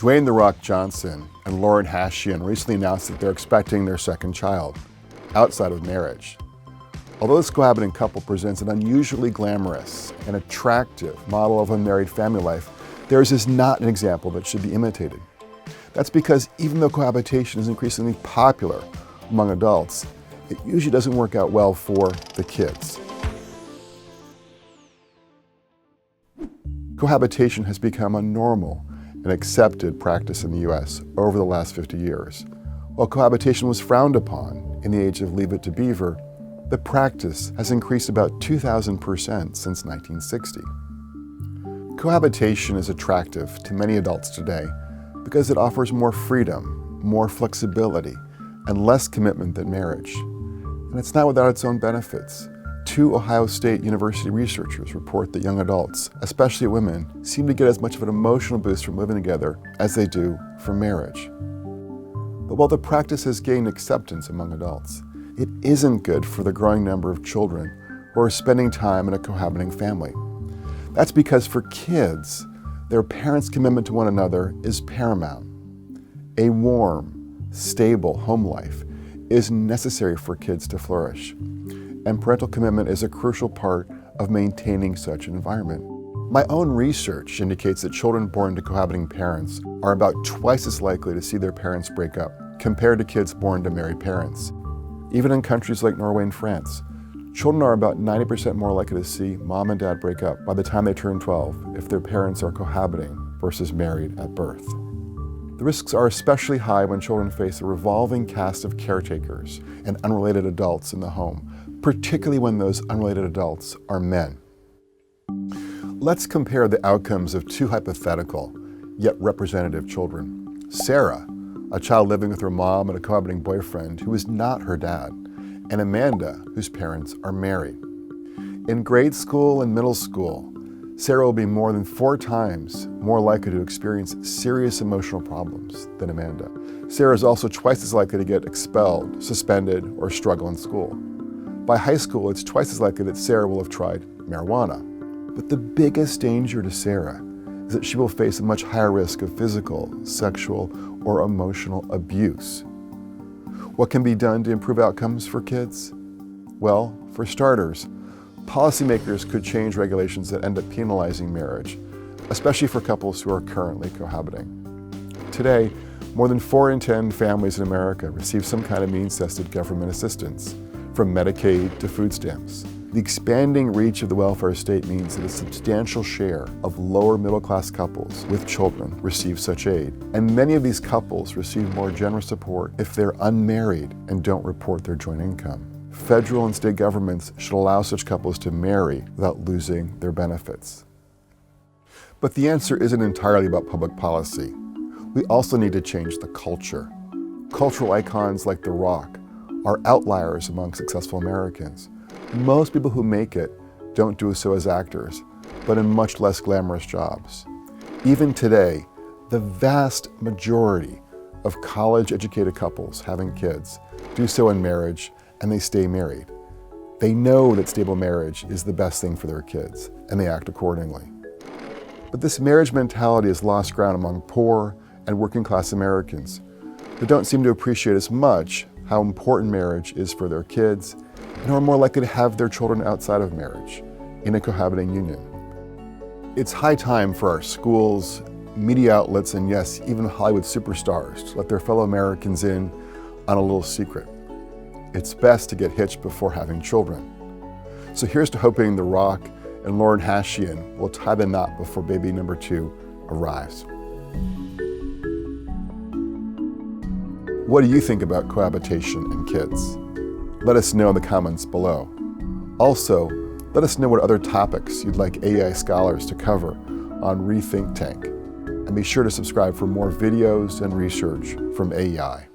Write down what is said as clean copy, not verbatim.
Dwayne "The Rock" Johnson and Lauren Hashian recently announced that they're expecting their second child, outside of marriage. Although this cohabiting couple presents an unusually glamorous and attractive model of unmarried family life, theirs is not an example that should be imitated. That's because even though cohabitation is increasingly popular among adults, it usually doesn't work out well for the kids. Cohabitation has become a normal and accepted practice in the US over the last 50 years. While cohabitation was frowned upon in the age of Leave It to Beaver, the practice has increased about 2,000% since 1960. Cohabitation is attractive to many adults today because it offers more freedom, more flexibility, and less commitment than marriage. And it's not without its own benefits. 2 Ohio State University researchers report that young adults, especially women, seem to get as much of an emotional boost from living together as they do from marriage. But while the practice has gained acceptance among adults, it isn't good for the growing number of children who are spending time in a cohabiting family. That's because for kids, their parents' commitment to one another is paramount. A warm, stable home life is necessary for kids to flourish, and parental commitment is a crucial part of maintaining such an environment. My own research indicates that children born to cohabiting parents are about twice as likely to see their parents break up compared to kids born to married parents. Even in countries like Norway and France, children are about 90% more likely to see mom and dad break up by the time they turn 12 if their parents are cohabiting versus married at birth. The risks are especially high when children face a revolving cast of caretakers and unrelated adults in the home, particularly when those unrelated adults are men. Let's compare the outcomes of 2 hypothetical, yet representative children. Sarah, a child living with her mom and a cohabiting boyfriend who is not her dad, and Amanda, whose parents are married. In grade school and middle school, Sarah will be more than 4 times more likely to experience serious emotional problems than Amanda. Sarah is also twice as likely to get expelled, suspended, or struggle in school. By high school, it's twice as likely that Sarah will have tried marijuana. But the biggest danger to Sarah is that she will face a much higher risk of physical, sexual, or emotional abuse. What can be done to improve outcomes for kids? Well, for starters, policymakers could change regulations that end up penalizing marriage, especially for couples who are currently cohabiting. Today, more than 4 in 10 families in America receive some kind of means-tested government assistance, from Medicaid to food stamps. The expanding reach of the welfare state means that a substantial share of lower middle-class couples with children receive such aid, and many of these couples receive more generous support if they're unmarried and don't report their joint income. Federal and state governments should allow such couples to marry without losing their benefits. But the answer isn't entirely about public policy. We also need to change the culture. Cultural icons like The Rock are outliers among successful Americans. Most people who make it don't do so as actors, but in much less glamorous jobs. Even today, the vast majority of college-educated couples having kids do so in marriage, and they stay married. They know that stable marriage is the best thing for their kids, and they act accordingly. But this marriage mentality has lost ground among poor and working-class Americans who don't seem to appreciate as much how important marriage is for their kids, and who are more likely to have their children outside of marriage, in a cohabiting union. It's high time for our schools, media outlets, and yes, even Hollywood superstars to let their fellow Americans in on a little secret. It's best to get hitched before having children. So here's to hoping The Rock and Lauren Hashian will tie the knot before baby number 2 arrives. What do you think about cohabitation and kids? Let us know in the comments below. Also, let us know what other topics you'd like AI scholars to cover on reTHINK. And be sure to subscribe for more videos and research from AEI.